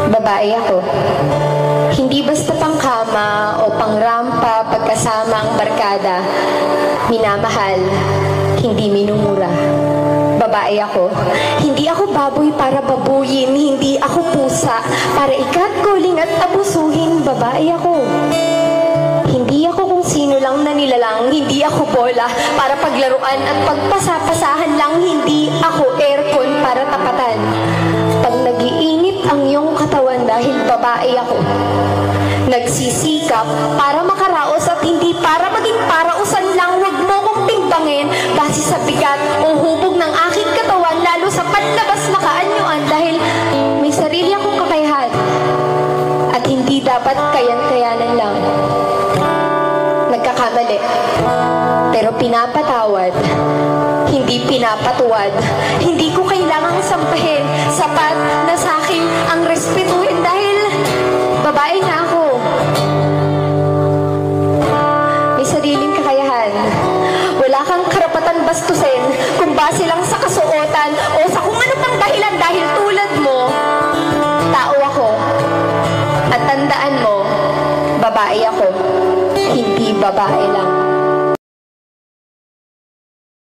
Babae ako. Hindi basta pangkama o pangrampa pagkasama ang barkada. Minamahal, hindi minumura. Babae ako. Hindi ako baboy para babuyin. Hindi ako pusa para ikatkuling at abusuhin. Babae ako. Hindi ako kung sino lang na nilalang. Hindi ako bola para paglaruan at pagpasapasahan lang. Hindi ako aircon para tapatan. Pag nagiinit ang iyong katawan dahil babae ako, nagsisikap para makaraos at hindi para maging parausan lang. Huwag mo kong timbangin base sa bigat o hubog ng aking katawan, lalo sa panlabas na kaanyuan, dahil may sarili akong kakayahan at hindi dapat kayan-kayanan lang. Nagkakamali, pero pinapatawad, hindi pinapatuwad. Hindi ko kailangang sampahin, sapat na sa akin ang respetuhin dahil babae nga ako. May sariling kakayahan. Wala kang karapatan bastusin kung base lang sa kasuotan o sa kung ano pang dahilan, dahil tulad mo, tao ako. At tandaan mo, babae ako, hindi babae lang.